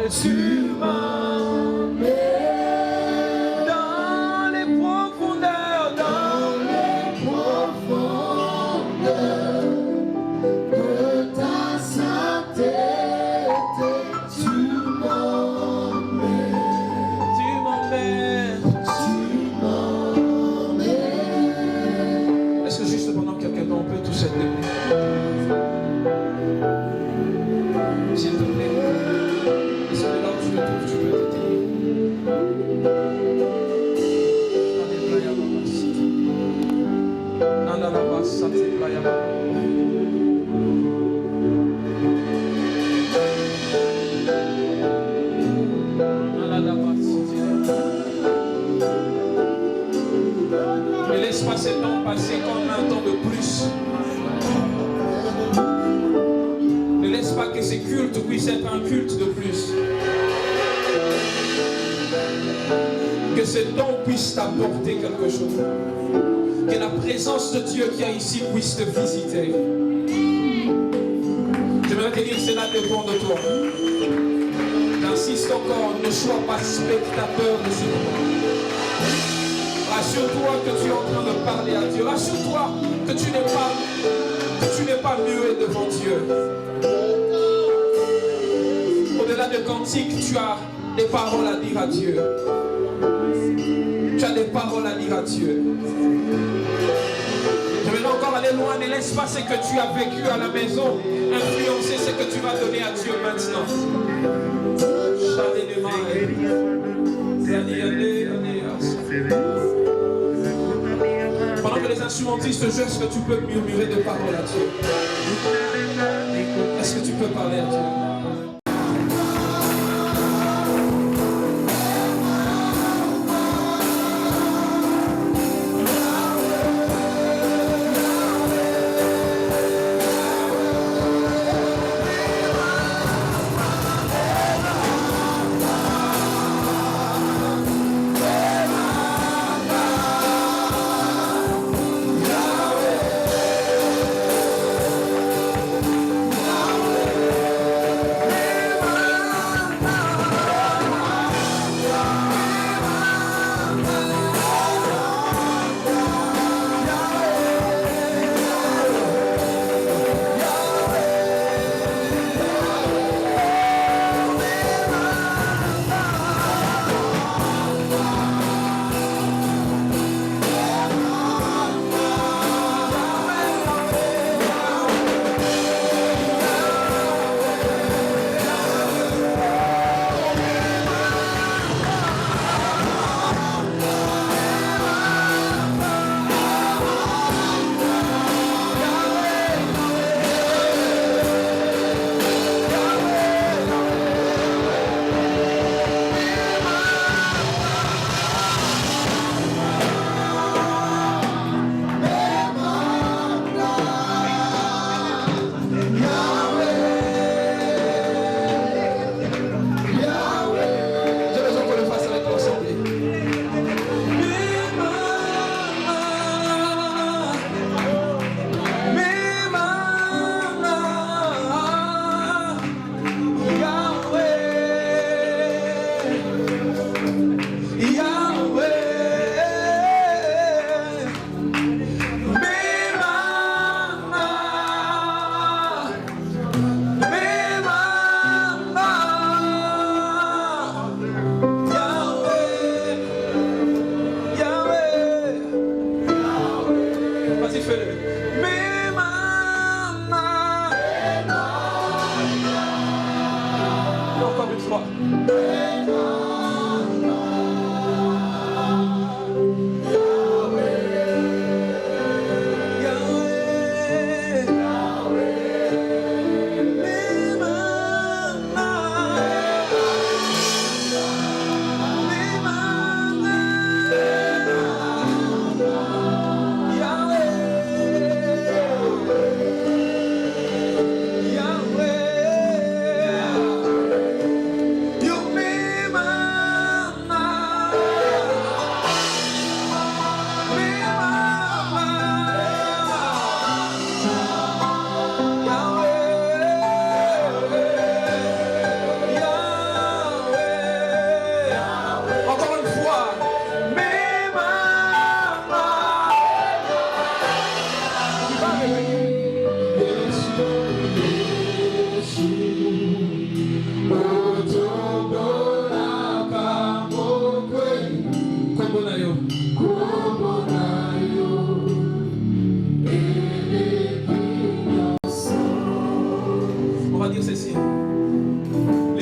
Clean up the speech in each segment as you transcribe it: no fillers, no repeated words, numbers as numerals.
Tu m'emmènes dans les profondeurs, dans les profondeurs de ta sainteté. Tu m'emmènes. Tu m'emmènes. Tu m'emmènes. Est-ce que juste pendant quelques temps on peut tous être debout? S'il te plaît. Est-ce que là où tu te trouves, tu peux t'éteindre? Ne laisse pas ces temps passer comme un temps de plus. Ne laisse pas que ces cultes puissent être un culte de plus. Que ce temps puisse t'apporter quelque chose. Que la présence de Dieu qui est ici puisse te visiter. J'aimerais te dire, cela dépend de toi. J'insiste encore, ne sois pas spectateur de ce moment. Rassure-toi que tu es en train de parler à Dieu. Rassure-toi que tu n'es pas muet devant Dieu. Au-delà de cantiques, tu as des paroles à dire à Dieu. Tu as des paroles à dire à Dieu. Je vais encore aller loin. Ne laisse pas ce que tu as vécu à la maison influencer ce que tu vas donner à Dieu maintenant. Pendant que les instrumentistes jouent, est-ce que tu peux murmurer des paroles à Dieu? Est-ce que tu peux parler à Dieu?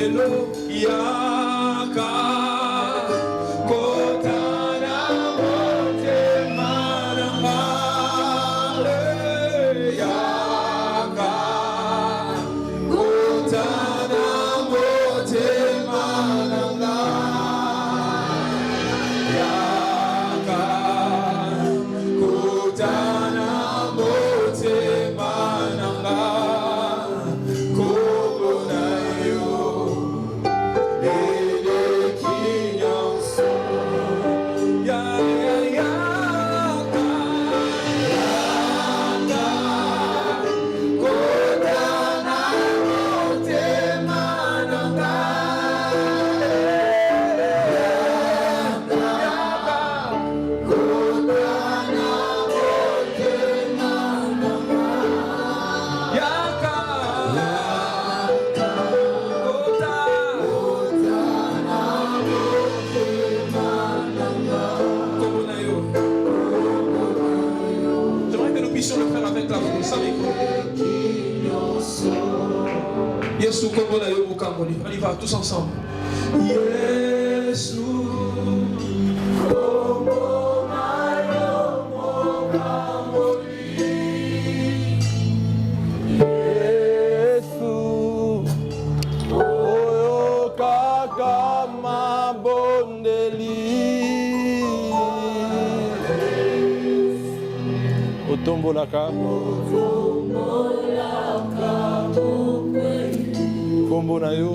Elo yaka kotana motema nanga yaka kotana motema nanga yaka kotana motema nanga kobona yo Yesu kombo na yo mukamboli. On y va tous ensemble. Yesu kombo na yo mukamboli. Yesu oyo kaka mabondeli. Otombolaka. Kombo na yo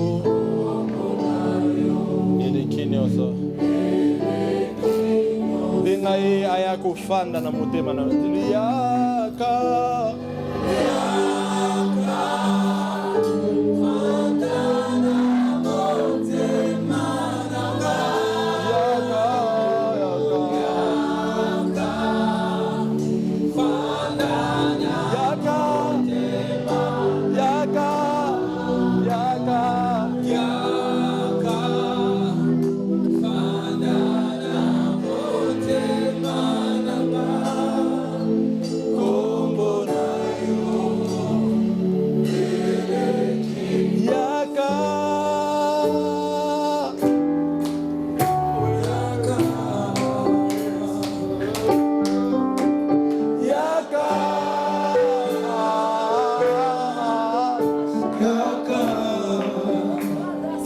elekini oso benga ye aya kofanda na motema na yaka fanda na motema nanga yaka fanda na yaka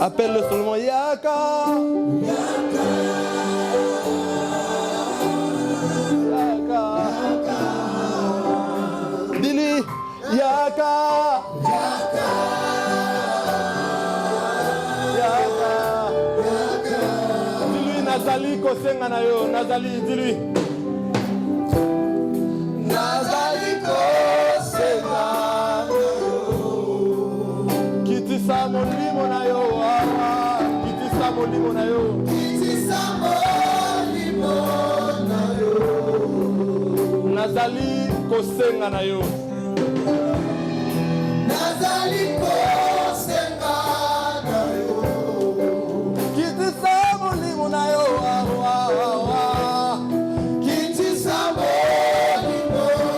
appelle-le seulement Yaka. Yaka. Yaka. Dis-lui Yaka. Yaka. Yaka. Dis-lui Nazali kosenga na yo. Nazali, dis-lui. Nazali kosenga na yo. Kitisa molimo na yo. Molimo na yo. Kitisa molimo na yo. Nazali kosenga na yo. Nazali kosenga na yo. Kitisa molimo na yo. Kitisa molimo na yo.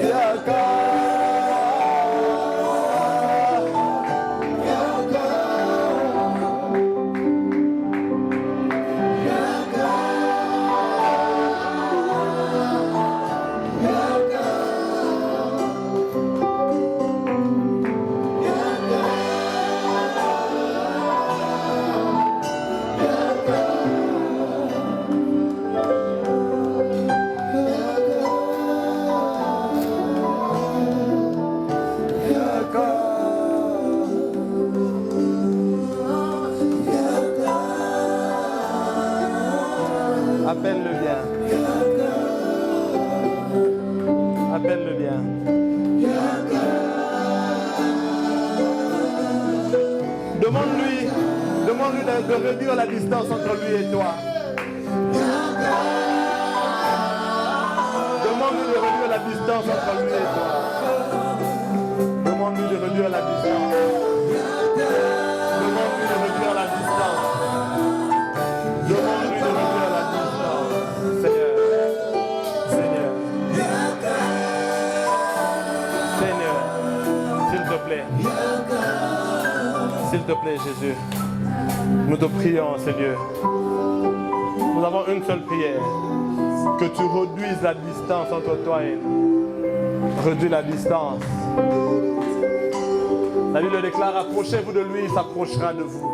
Yaka. Rappelle-le bien. Demande-lui de réduire la distance entre lui et toi. Demande-lui de réduire la distance entre lui et toi. Demande-lui de réduire la distance. Demande-lui de réduire la distance. Demande-lui de réduire la distance. Seigneur. Seigneur. S'il te plaît. S'il te plaît, Jésus. Nous te prions, Seigneur. Nous avons une seule prière. Que tu réduises la distance entre toi et nous. Réduis la distance. La Bible déclare, approchez-vous de lui, il s'approchera de vous.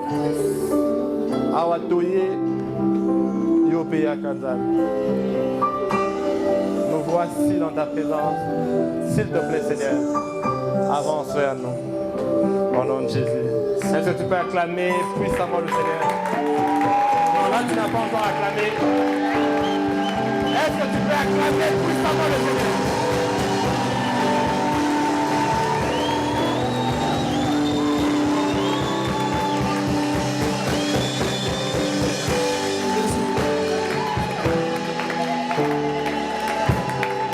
Awatoye, Yopéa Kazan. Nous voici dans ta présence. S'il te plaît, Seigneur, avance vers nous. Au nom de Jésus. Est-ce que tu peux acclamer puissamment le Seigneur? Non, là tu n'as pas encore acclamé. Est-ce que tu peux acclamer puissamment le Seigneur?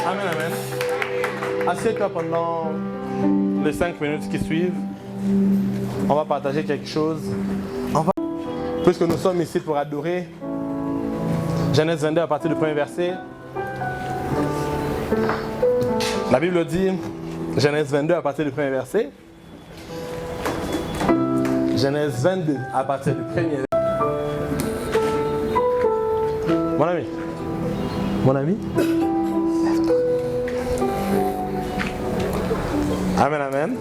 Amen, amen. Assieds-toi pendant les 5 minutes qui suivent. On va partager quelque chose. Puisque nous sommes ici pour adorer, Genèse 22 à partir du premier verset. La Bible dit, Genèse 22 à partir du premier verset. Genèse 22 à partir du premier verset. Mon ami. Mon ami. Amen, amen.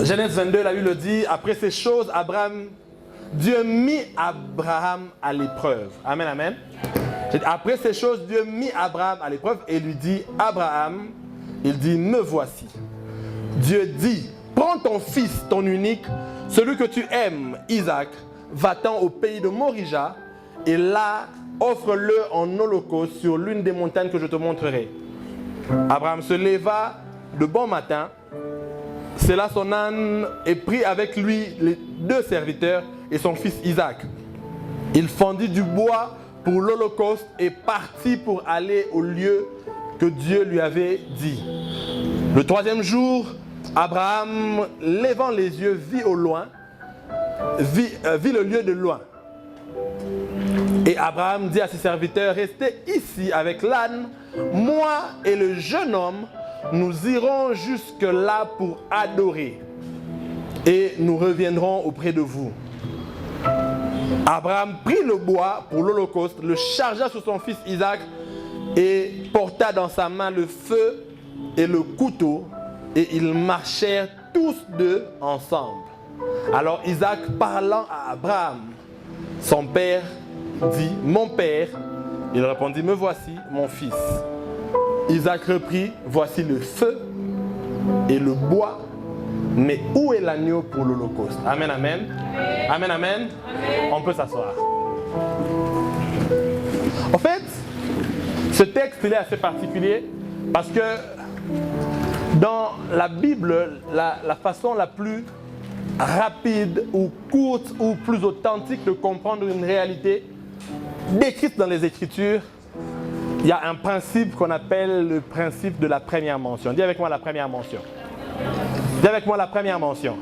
Genèse 22, la Bible dit, après ces choses, Dieu mit Abraham à l'épreuve. Amen, amen. Après ces choses, Dieu mit Abraham à l'épreuve et lui dit, Abraham, il dit, me voici. Dieu dit, prends ton fils, ton unique, celui que tu aimes, Isaac, va-t'en au pays de Morija et là, offre-le en holocauste sur l'une des montagnes que je te montrerai. Abraham se leva de bon matin, cela son âne et prit avec lui les 2 serviteurs et son fils Isaac. Il fendit du bois pour l'holocauste et partit pour aller au lieu que Dieu lui avait dit. Le 3e jour, Abraham, levant les yeux, vit au loin, vit le lieu de loin. Et Abraham dit à ses serviteurs, restez ici avec l'âne, moi et le jeune homme, nous irons jusque-là pour adorer et nous reviendrons auprès de vous. Abraham prit le bois pour l'holocauste, le chargea sur son fils Isaac et porta dans sa main le feu et le couteau et ils marchèrent tous 2 ensemble. Alors Isaac, parlant à Abraham, son père, dit, mon père. Il répondit, me voici, mon fils. Isaac reprit, voici le feu et le bois, mais où est l'agneau pour l'holocauste? Amen, amen. Amen, amen. On peut s'asseoir. En fait, ce texte il est assez particulier parce que dans la Bible, la façon la plus rapide ou courte ou plus authentique de comprendre une réalité décrite dans les Écritures, il y a un principe qu'on appelle le principe de la première mention. Dis avec moi la première mention. Dis avec moi la première mention.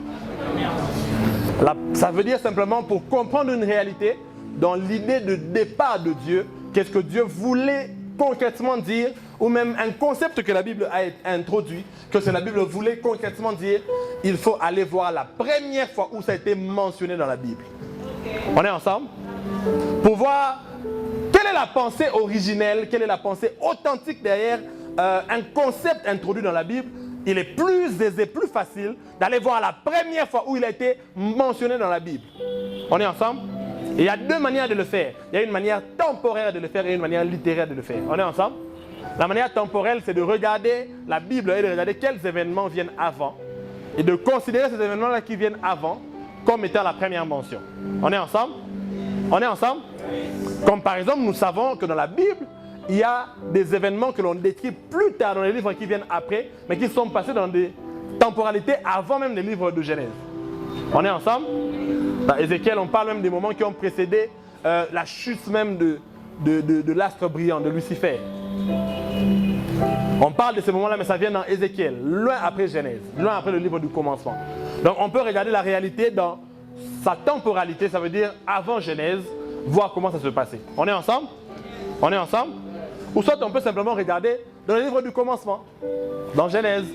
Ça veut dire simplement pour comprendre une réalité, dans l'idée de départ de Dieu, qu'est-ce que Dieu voulait concrètement dire, ou même un concept que la Bible a introduit, que la Bible voulait concrètement dire, il faut aller voir la première fois où ça a été mentionné dans la Bible. On est ensemble? Pour voir quelle est la pensée originelle, quelle est la pensée authentique derrière un concept introduit dans la Bible. Il est plus aisé, plus facile d'aller voir la première fois où il a été mentionné dans la Bible. On est ensemble? Et il y a 2 manières de le faire. Il y a une manière temporaire de le faire et une manière littéraire de le faire. On est ensemble? La manière temporelle, c'est de regarder la Bible et de regarder quels événements viennent avant et de considérer ces événements-là qui viennent avant comme étant la première mention. On est ensemble? On est ensemble? Comme par exemple, nous savons que dans la Bible, il y a des événements que l'on décrit plus tard dans les livres qui viennent après, mais qui sont passés dans des temporalités avant même les livres de Genèse. On est ensemble? Dans Ézéchiel, on parle même des moments qui ont précédé la chute même de l'astre brillant, de Lucifer. On parle de ces moments-là, mais ça vient dans Ézéchiel, loin après Genèse, loin après le livre du commencement. Donc on peut regarder la réalité dans sa temporalité, ça veut dire avant Genèse, voir comment ça se passait. On est ensemble? On est ensemble? Ou soit on peut simplement regarder dans le livre du commencement, dans Genèse,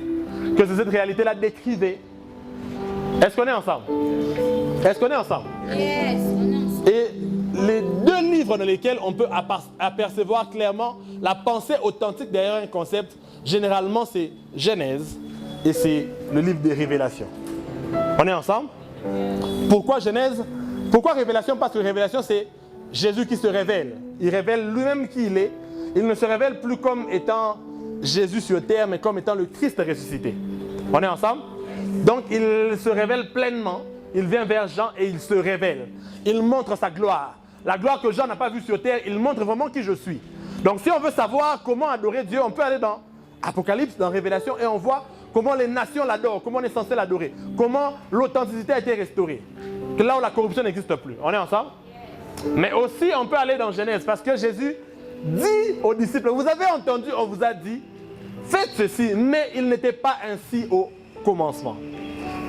que cette réalité-là décrivait. Est-ce qu'on est ensemble? Est-ce qu'on est ensemble? Yes, on est ensemble. Et les deux livres dans lesquels on peut apercevoir clairement la pensée authentique derrière un concept, généralement c'est Genèse et c'est le livre des Révélations. On est ensemble? Pourquoi Genèse? Pourquoi Révélation? Parce que Révélation c'est Jésus qui se révèle. Il révèle lui-même qui il est. Il ne se révèle plus comme étant Jésus sur terre, mais comme étant le Christ ressuscité. On est ensemble? Donc il se révèle pleinement. Il vient vers Jean et il se révèle. Il montre sa gloire. La gloire que Jean n'a pas vue sur terre, il montre vraiment qui je suis. Donc si on veut savoir comment adorer Dieu, on peut aller dans Apocalypse, dans Révélation, et on voit comment les nations l'adorent, comment on est censé l'adorer, comment l'authenticité a été restaurée. Que là où la corruption n'existe plus. On est ensemble? Mais aussi, on peut aller dans Genèse, parce que Jésus dit aux disciples, vous avez entendu, on vous a dit, faites ceci, mais il n'était pas ainsi au commencement.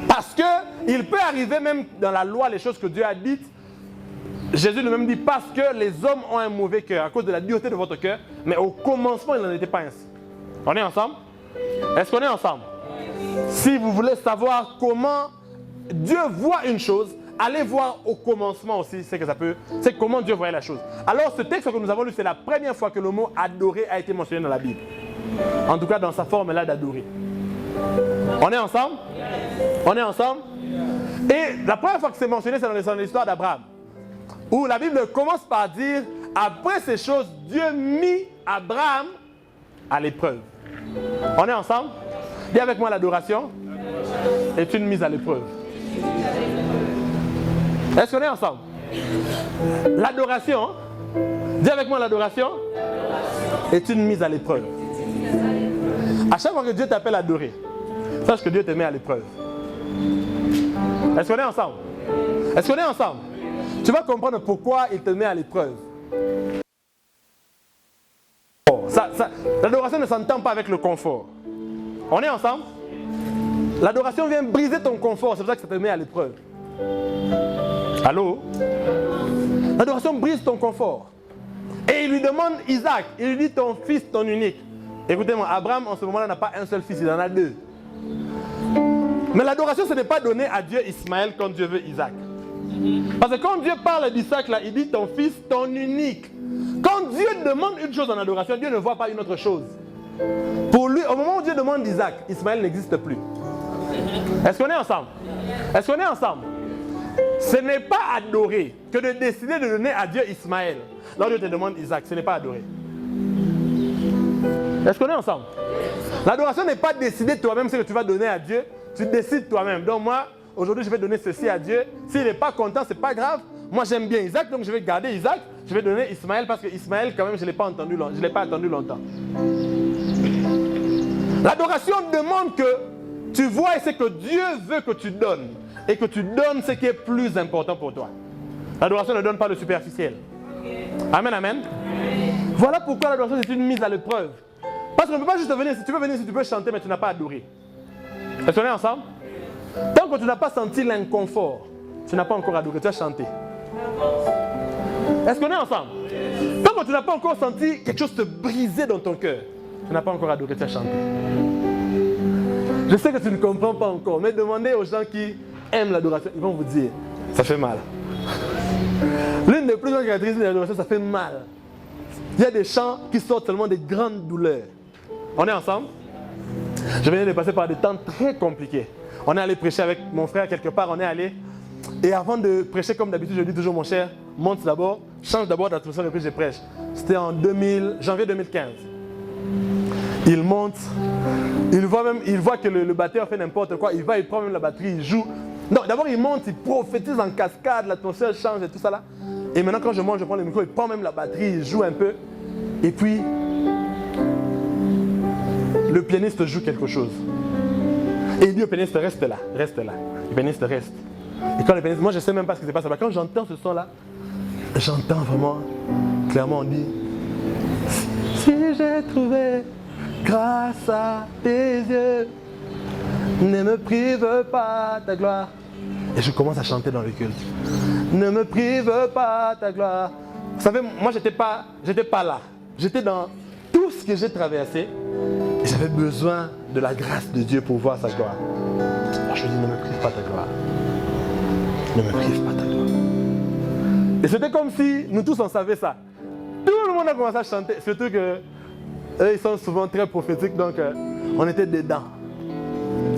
Parce qu'il peut arriver même dans la loi, les choses que Dieu a dites, Jésus lui-même dit, parce que les hommes ont un mauvais cœur, à cause de la dureté de votre cœur, mais au commencement, il n'en était pas ainsi. On est ensemble? Est-ce qu'on est ensemble? Si vous voulez savoir comment Dieu voit une chose, allez voir au commencement aussi, c'est comment Dieu voyait la chose. Alors ce texte que nous avons lu, c'est la première fois que le mot adorer a été mentionné dans la Bible. En tout cas, dans sa forme-là d'adorer. On est ensemble? On est ensemble? Et la première fois que c'est mentionné, c'est dans l'histoire d'Abraham. Où la Bible commence par dire, après ces choses, Dieu mit Abraham à l'épreuve. On est ensemble? Dis avec moi, l'adoration est une mise à l'épreuve. Est-ce qu'on est ensemble? L'adoration, dis avec moi, l'adoration est une mise à l'épreuve. À chaque fois que Dieu t'appelle à adorer, sache que Dieu te met à l'épreuve. Est-ce qu'on est ensemble? Est-ce qu'on est ensemble? Tu vas comprendre pourquoi il te met à l'épreuve. L'adoration ne s'entend pas avec le confort. On est ensemble? L'adoration vient briser ton confort, c'est pour ça que ça te met à l'épreuve. Allô? L'adoration brise ton confort. Et il lui demande Isaac, il lui dit ton fils, ton unique. Écoutez-moi, Abraham en ce moment-là n'a pas un seul fils, il en a deux. Mais l'adoration, ce n'est pas donner à Dieu Ismaël quand Dieu veut Isaac. Parce que quand Dieu parle d'Isaac, là, il dit ton fils, ton unique. Quand Dieu demande une chose en adoration, Dieu ne voit pas une autre chose. Pour lui, au moment où Dieu demande Isaac, Ismaël n'existe plus. Est-ce qu'on est ensemble? Est-ce qu'on est ensemble? Ce n'est pas adorer que de décider de donner à Dieu Ismaël. Là, Dieu te demande Isaac, ce n'est pas adorer. Est-ce qu'on est ensemble? L'adoration n'est pas décider toi-même ce que tu vas donner à Dieu. Tu décides toi-même. Donc moi, aujourd'hui, je vais donner ceci à Dieu. S'il n'est pas content, ce n'est pas grave. Moi, j'aime bien Isaac, donc je vais garder Isaac. Je vais donner Ismaël parce que Ismaël, quand même, je ne l'ai pas attendu longtemps. L'adoration demande que tu vois ce que Dieu veut que tu donnes. Et que tu donnes ce qui est plus important pour toi. L'adoration ne donne pas le superficiel. Amen, amen. Voilà pourquoi l'adoration est une mise à l'épreuve. Parce qu'on ne peut pas juste venir, si tu veux venir, si tu peux chanter, mais tu n'as pas adoré. Est-ce qu'on est ensemble? Tant que tu n'as pas senti l'inconfort, tu n'as pas encore adoré, tu as chanté. Est-ce qu'on est ensemble? Tant que tu n'as pas encore senti quelque chose te briser dans ton cœur, tu n'as pas encore adoré, tu as chanté. Je sais que tu ne comprends pas encore, mais demandez aux gens qui aiment l'adoration, ils vont vous dire, ça fait mal. L'une des plus grandes caractéristiques de l'adoration, ça fait mal. Il y a des chants qui sortent seulement des grandes douleurs. On est ensemble? Je venais de passer par des temps très compliqués. On est allé prêcher avec mon frère quelque part, on est allé. Et avant de prêcher comme d'habitude, je dis toujours, mon cher, monte d'abord, change d'abord d'atmosphère et puis je prêche. C'était en janvier 2015. Il monte, il voit que le batteur fait n'importe quoi, il prend même la batterie, il joue. Non, d'abord il monte, il prophétise en cascade, l'atmosphère change et tout ça là. Et maintenant quand je monte, je prends le micro, il prend même la batterie, il joue un peu. Et puis, le pianiste joue quelque chose. Et il dit au pianiste, reste là, reste là. Le pianiste reste. Et quand le pianiste, moi je ne sais même pas ce qui se passe là-bas. Quand j'entends ce son-là, j'entends vraiment, clairement on dit, si j'ai trouvé grâce à tes yeux, ne me prive pas ta gloire. Et je commence à chanter dans le culte. Ne me prive pas ta gloire. Vous savez, moi j'étais pas là. J'étais dans tout ce que j'ai traversé. Et j'avais besoin de la grâce de Dieu pour voir sa gloire. Alors je me dis, ne me prive pas ta gloire. Ne me prive pas ta gloire. Et c'était comme si nous tous on savait ça. Tout le monde a commencé à chanter. Surtout que eux, ils sont souvent très prophétiques, donc on était dedans.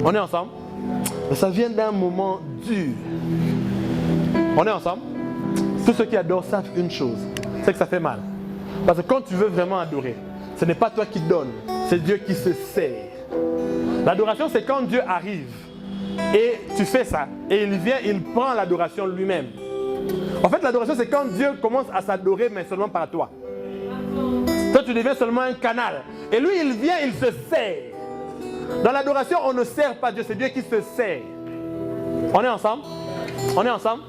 On est ensemble. Mais ça vient d'un moment dur. On est ensemble. Tous ceux qui adorent savent une chose, c'est que ça fait mal. Parce que quand tu veux vraiment adorer, ce n'est pas toi qui donnes, c'est Dieu qui se sert. L'adoration, c'est quand Dieu arrive et tu fais ça, et il vient, il prend l'adoration lui-même. En fait, l'adoration, c'est quand Dieu commence à s'adorer, mais seulement par toi. Toi, tu deviens seulement un canal. Et lui, il vient, il se sert. Dans l'adoration, on ne sert pas Dieu, c'est Dieu qui se sert. On est ensemble? On est ensemble?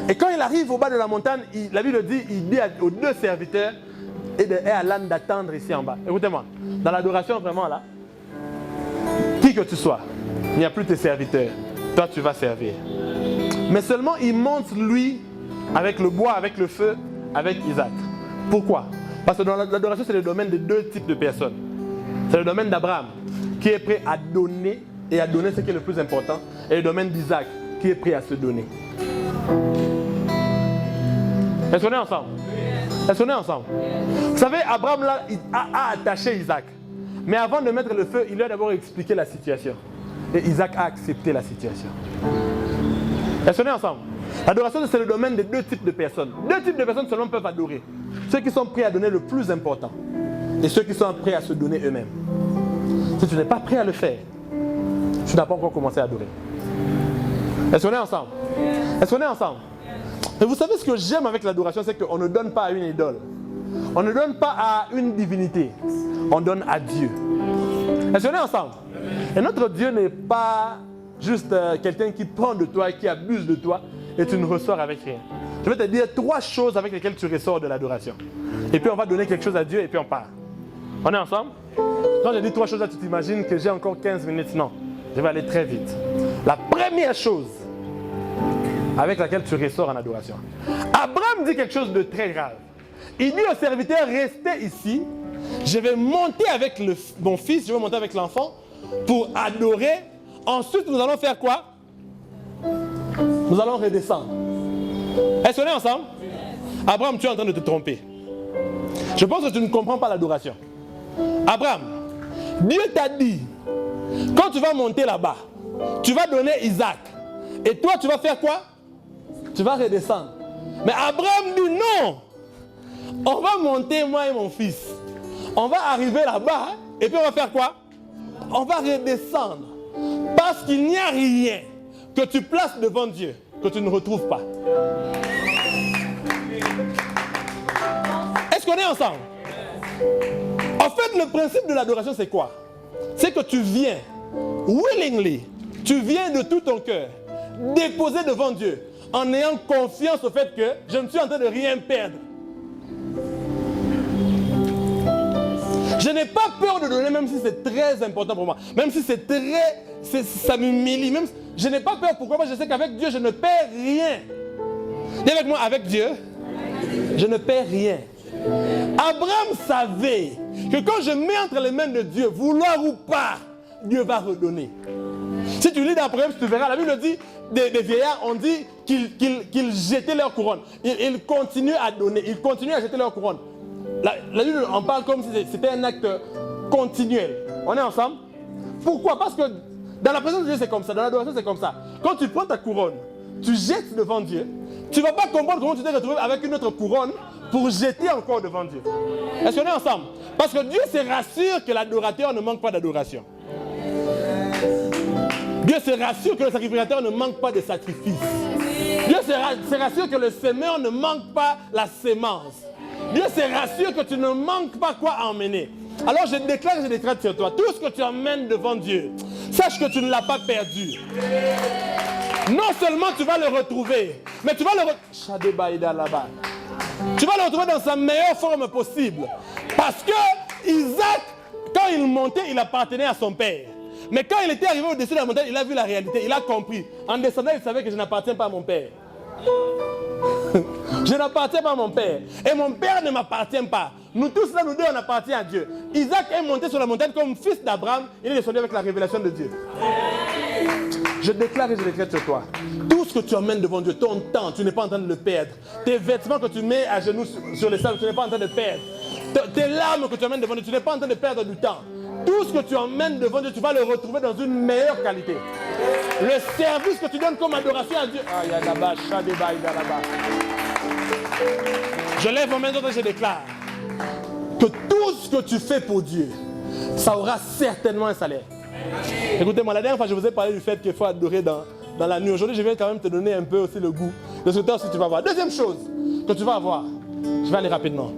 Et quand il arrive au bas de la montagne, la Bible dit, il dit aux deux serviteurs et à l'âne d'attendre ici en bas. Écoutez-moi, dans l'adoration vraiment là, qui que tu sois, il n'y a plus tes serviteurs. Toi, tu vas servir. Mais seulement, il monte lui avec le bois, avec le feu, avec Isaac. Pourquoi? Parce que dans l'adoration, c'est le domaine de deux types de personnes. C'est le domaine d'Abraham, qui est prêt à donner, et à donner ce qui est le plus important, et le domaine d'Isaac, qui est prêt à se donner. Est-ce qu'on est ensemble? Est-ce qu'on est ensemble? Vous savez, Abraham là, il a attaché Isaac. Mais avant de mettre le feu, il lui a d'abord expliqué la situation. Et Isaac a accepté la situation. Est-ce qu'on est ensemble? L'adoration, c'est le domaine de deux types de personnes. Deux types de personnes seulement peuvent adorer. Ceux qui sont prêts à donner le plus important. Et ceux qui sont prêts à se donner eux-mêmes. Si tu n'es pas prêt à le faire, tu n'as pas encore commencé à adorer. Est-ce qu'on est ensemble? Est-ce qu'on est ensemble? Et vous savez ce que j'aime avec l'adoration, c'est qu'on ne donne pas à une idole. On ne donne pas à une divinité. On donne à Dieu. Est-ce qu'on est ensemble? Et notre Dieu n'est pas juste quelqu'un qui prend de toi et qui abuse de toi et tu ne ressors avec rien. Je vais te dire 3 choses avec lesquelles tu ressors de l'adoration. Et puis on va donner quelque chose à Dieu et puis on part. On est ensemble? Quand je dis 3 choses là, tu t'imagines que j'ai encore 15 minutes. Non, je vais aller très vite. La première chose avec laquelle tu ressors en adoration. Abraham dit quelque chose de très grave. Il dit aux serviteurs, restez ici. Je vais monter avec mon fils, je vais monter avec l'enfant pour adorer. Ensuite, nous allons faire quoi? Nous allons redescendre. Est-ce qu'on est ensemble? Abraham, tu es en train de te tromper. Je pense que tu ne comprends pas l'adoration. Abraham, Dieu t'a dit, quand tu vas monter là-bas, tu vas donner Isaac. Et toi, tu vas faire quoi? Tu vas redescendre. Mais Abraham dit non. On va monter, moi et mon fils. On va arriver là-bas. Et puis on va faire quoi? On va redescendre. Parce qu'il n'y a rien que tu places devant Dieu que tu ne retrouves pas. Est-ce qu'on est ensemble? En fait, le principe de l'adoration, c'est quoi? C'est que tu viens, willingly, tu viens de tout ton cœur, déposer devant Dieu, en ayant confiance au fait que je ne suis en train de rien perdre. Je n'ai pas peur de donner, même si c'est très important pour moi. Même si ça m'humilie. Même, je n'ai pas peur. Pourquoi? Parce que je sais qu'avec Dieu, je ne perds rien. Dis avec moi, avec Dieu, je ne perds rien. Abraham savait que quand je mets entre les mains de Dieu, vouloir ou pas, Dieu va redonner. Si tu lis dans Proverbes, tu verras, la Bible dit, des vieillards, on dit qu'ils jetaient leur couronne. Ils continuent à donner, ils continuent à jeter leur couronne. La Bible en parle comme si c'était un acte continuel. On est ensemble? Pourquoi? Parce que dans la présence de Dieu, c'est comme ça. Dans l'adoration, c'est comme ça. Quand tu prends ta couronne, tu jettes devant Dieu. Tu ne vas pas comprendre comment tu t'es retrouvé avec une autre couronne pour jeter encore devant Dieu. Est-ce qu'on est ensemble? Parce que Dieu se rassure que l'adorateur ne manque pas d'adoration. Dieu se rassure que le sacrificateur ne manque pas de sacrifice. Dieu se rassure que le semeur ne manque pas la sémence. Dieu se rassure que tu ne manques pas quoi emmener. Alors je déclare sur toi, tout ce que tu emmènes devant Dieu, sache que tu ne l'as pas perdu. Non seulement tu vas le retrouver, mais tu vas le retrouver dans sa meilleure forme possible. Parce que Isaac, quand il montait, il appartenait à son père. Mais quand il était arrivé au-dessus de la montagne, il a vu la réalité, il a compris. En descendant, il savait que je n'appartiens pas à mon père. Je n'appartiens pas à mon père. Et mon père ne m'appartient pas. Nous tous là, nous deux, on appartient à Dieu. Isaac est monté sur la montagne comme fils d'Abraham. Il est descendu avec la révélation de Dieu. Je déclare et je décrète sur toi. Tout ce que tu emmènes devant Dieu, ton temps, tu n'es pas en train de le perdre. Tes vêtements que tu mets à genoux sur les sables, tu n'es pas en train de perdre. Tes larmes que tu emmènes devant Dieu, tu n'es pas en train de perdre du temps. Tout ce que tu emmènes devant Dieu, tu vas le retrouver dans une meilleure qualité. Le service que tu donnes comme adoration à Dieu. Je lève mon main et je déclare que tout ce que tu fais pour Dieu, ça aura certainement un salaire. Écoutez-moi, la dernière fois, je vous ai parlé du fait qu'il faut adorer dans la nuit. Aujourd'hui, je viens quand même te donner un peu aussi le goût de ce temps que tu vas voir. Deuxième chose que tu vas avoir, je vais aller rapidement.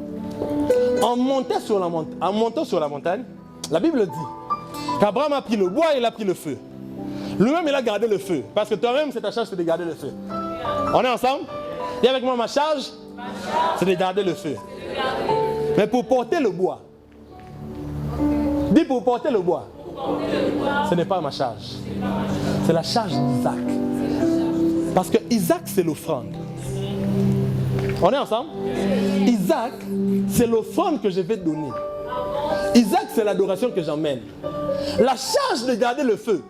En montant sur la montagne, la Bible dit qu'Abraham a pris le bois et il a pris le feu. Lui-même, il a gardé le feu. Parce que toi-même, c'est ta charge, c'est de garder le feu. On est ensemble? Dis avec moi, ma charge, c'est de garder le feu. Mais pour porter le bois, dis pour porter le bois, ce n'est pas ma charge. C'est la charge d'Isaac. Parce que Isaac, c'est l'offrande. On est ensemble? Isaac, c'est l'offrande que je vais donner. Isaac, c'est l'adoration que j'emmène. La charge de garder le feu,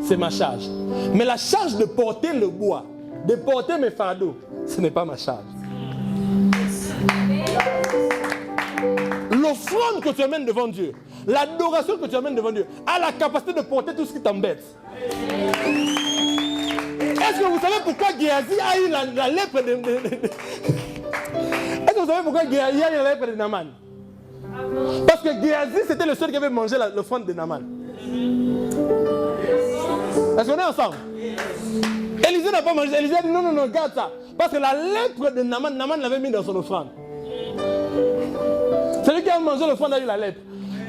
c'est ma charge. Mais la charge de porter le bois, de porter mes fardeaux, ce n'est pas ma charge. L'offrande que tu amènes devant Dieu, l'adoration que tu amènes devant Dieu, a la capacité de porter tout ce qui t'embête. Est-ce que vous savez pourquoi Géasi a eu la lèpre de... Est-ce que vous savez pourquoi Géasi a eu la lèpre de Naaman? Parce que Géasi, c'était le seul qui avait mangé l'offrande de Naaman. Est-ce qu'on est ensemble? Élisée n'a pas mangé. Élisée a dit non, garde ça. Parce que la lèpre de Naaman, Naaman l'avait mis dans son offrande. Celui qui a mangé l'offrande a eu la lèpre.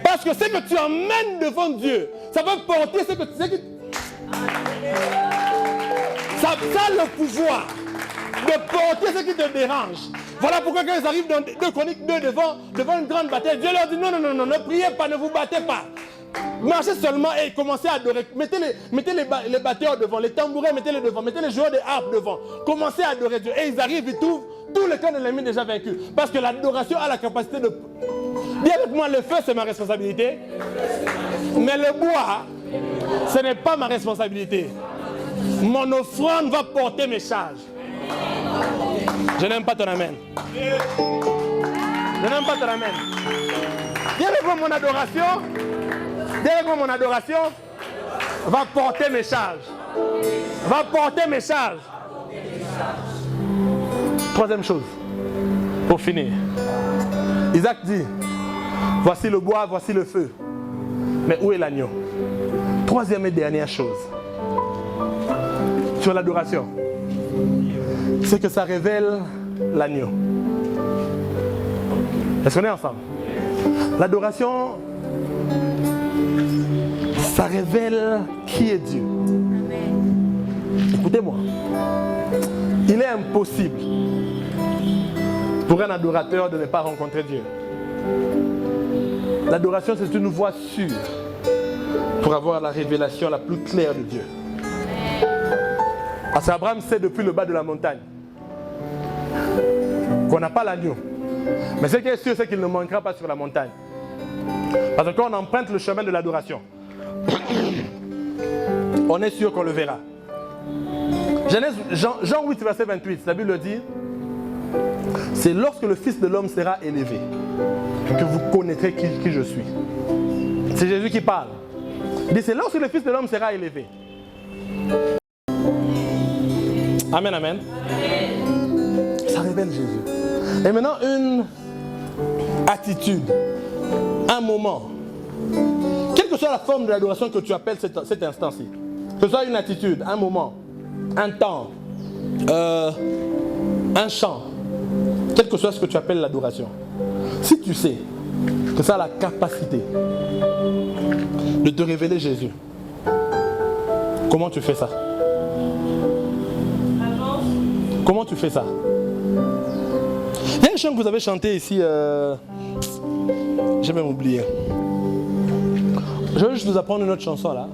Parce que ce que tu emmènes devant Dieu, ça va porter ce que tu sais. Ça a le pouvoir de porter ce qui te dérange. Voilà pourquoi quand ils arrivent dans 2 Chroniques 2 devant une grande bataille, Dieu leur dit non, ne priez pas, ne vous battez pas. Marchez seulement et commencez à adorer. Mettez les batteurs devant, les tambourins, mettez-les devant, mettez les joueurs de harpe devant. Commencez à adorer Dieu. Et ils arrivent, ils trouvent tout le camp de l'ennemi déjà vaincu. Parce que l'adoration a la capacité de... Dis avec moi, le feu c'est ma responsabilité. Mais le bois, ce n'est pas ma responsabilité. Mon offrande va porter mes charges. Je n'aime pas ton amen. Je n'aime pas ton amen. Dis avec moi mon adoration. Dis avec moi mon adoration va porter mes charges. Va porter mes charges. Troisième chose, pour finir. Isaac dit, voici le bois, voici le feu. Mais où est l'agneau? Troisième et dernière chose, sur l'adoration, c'est que ça révèle l'agneau. Est-ce qu'on est ensemble? L'adoration, ça révèle qui est Dieu. Écoutez-moi, il est impossible pour un adorateur de ne pas rencontrer Dieu. L'adoration, c'est une voie sûre pour avoir la révélation la plus claire de Dieu. Parce qu'Abraham sait depuis le bas de la montagne qu'on n'a pas l'agneau. Mais ce qui est sûr, c'est qu'il ne manquera pas sur la montagne. Parce que quand on emprunte le chemin de l'adoration, on est sûr qu'on le verra. Jean 8, verset 28, la Bible dit, c'est lorsque le Fils de l'homme sera élevé que vous connaîtrez qui je suis. C'est Jésus qui parle. Il dit, c'est lorsque le Fils de l'homme sera élevé. Amen, amen. Ça révèle Jésus. Et maintenant, une attitude, un moment, quelle que soit la forme de l'adoration que tu appelles cet instant-ci, que ce soit une attitude, un moment, un temps, un chant, quel que soit ce que tu appelles l'adoration, si tu sais que ça a la capacité de te révéler Jésus, comment tu fais ça? Comment tu fais ça? Il y a un chant que vous avez chanté ici, j'ai même oublié. Je vais juste vous apprendre une autre chanson là.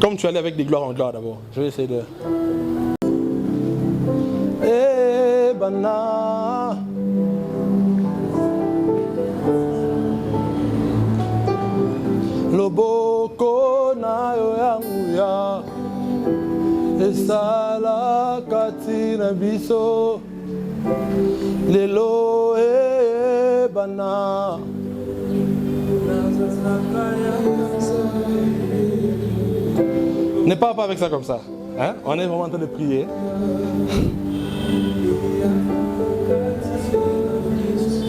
Comme tu allais avec des gloires en gloire d'abord, je vais essayer de... Eh bana loboko na yo yangu ya esala kati na biso lelo eh bana. Ne parle pas avec ça comme ça. Hein? On est vraiment en train de prier.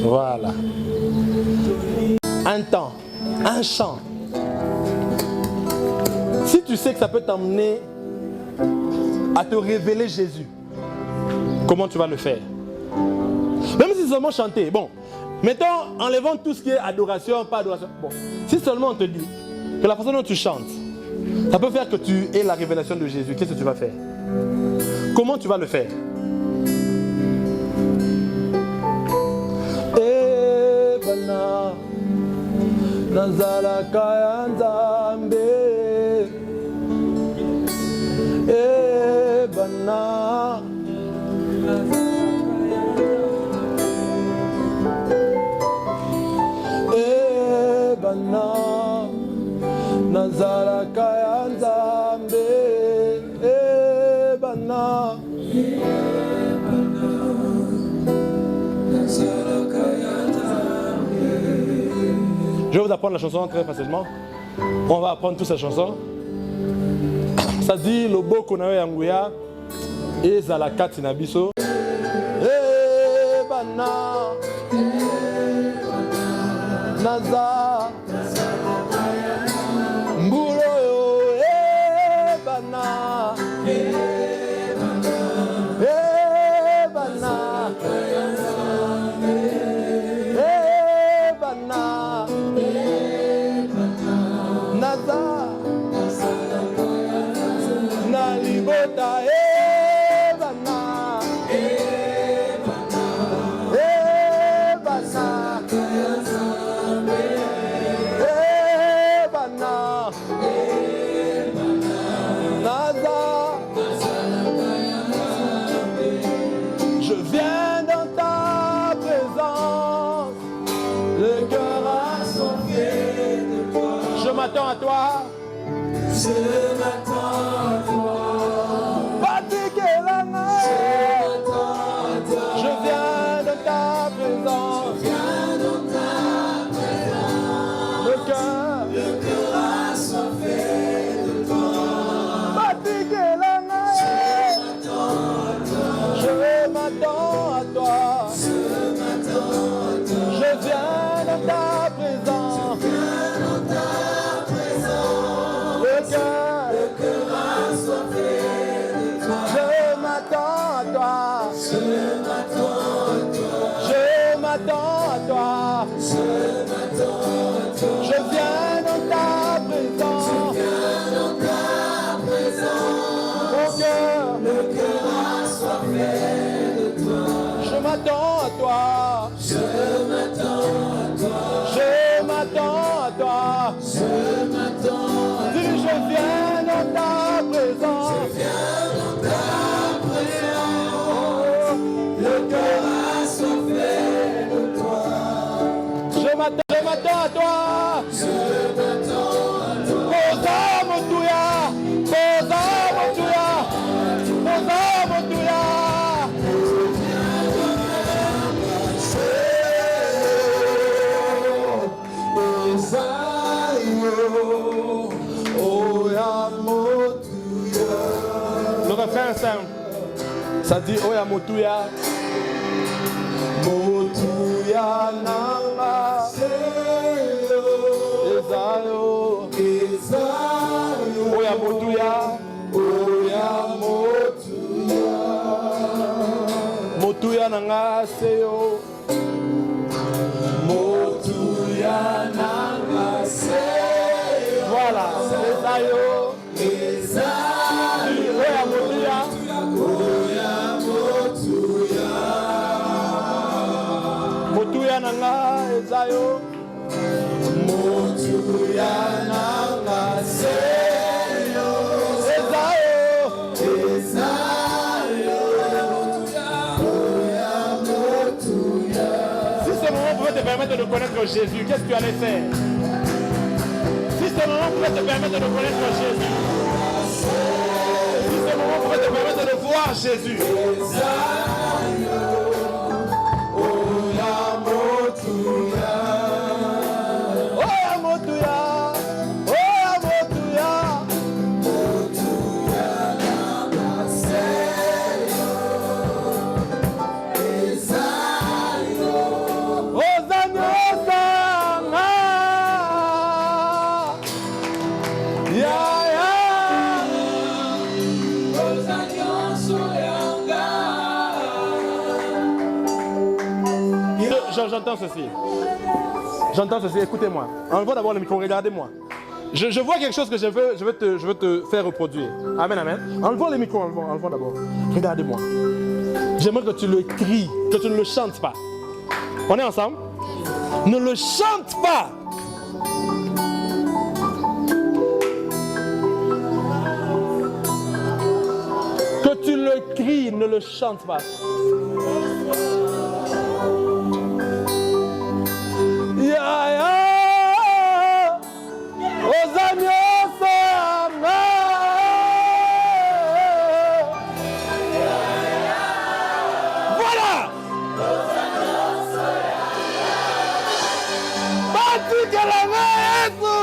Voilà. Un temps, un chant. Si tu sais que ça peut t'emmener à te révéler Jésus, comment tu vas le faire? Même si c'est seulement chanter. Bon, mettons, enlevons tout ce qui est adoration, pas adoration. Bon, si seulement on te dit que la façon dont tu chantes, ça peut faire que tu aies la révélation de Jésus, qu'est-ce que tu vas faire? Comment tu vas le faire? Ebana nazalaka ya Nzambe Ebana Ebana nazalaka ya Nzambe Ebana Je vais vous apprendre la chanson très facilement. On va apprendre toute cette chanson. Ça dit loboko na yo yanguya ezala kati na biso Ebana naza mbulo yo Ebana Ebana Ebana naza na libota Ebana Ebana Ebana naza. Je viens dans ta présence, le cœur assoiffé de toi. Je m'attends à toi. Je m'attends à toi. Fatigué la main. Je viens dans ta présence. Je viens dans ta présence. Le cœur assoiffé de toi. Fatigué la main. Je m'attends à toi. Je m'attends à toi. Je viens dans ta présence. Je viens dans ta présence. Le cœur assoiffé de toi. Je m'attends à toi. Je m'attends à toi. Je m'attends à toi. Je m'attends à toi. Je viens dans ta présence. Je viens dans ta présence. Mon cœur, le cœur assoiffé de toi. Je m'attends à toi. Je m'attends à toi. Je m'attends à toi. Je m'attends à toi. Si je viens dans ta présence. Je viens dans ta présence. Le cœur assoiffé de toi. Je m'attends à toi. Je m'attends à toi. Posa motuya. Posa motuya. Posa motuya. Le refrain est simple. Ça dit Oya Motuya. Motuya Nanga. Ezayo. Oya Motuya. Oya Motuya. nanga seyo. Motuya nanga seyo. Voilà, ezayo. Ezayo. Oya motuya. Oya motuya. Motuya nanga ezayo. Motuya nanga seyo. Ezayo. Ezayo. Oya motuya. Si ce moment pouvait te permettre de connaître Jésus, qu'est-ce que tu allais faire? Si ce moment pouvait te permettre de connaître Jésus, si ce moment pouvait te permettre de voir Jésus, Oya motuya, Oya motuya, Ozanyosa nga, ya ya. J'entends ceci. J'entends ceci, écoutez-moi. Enlevons d'abord le micro, regardez-moi. Je vois quelque chose que je veux te faire reproduire. Amen, amen. Enlevons le micro, enlevons d'abord. Regardez-moi. J'aimerais que tu le cries, que tu ne le chantes pas. On est ensemble? Ne le chante pas. Que tu le cries, ne le chante pas. Ya ya, ozanyosa nga. Voilà. Batikala nga Yesu.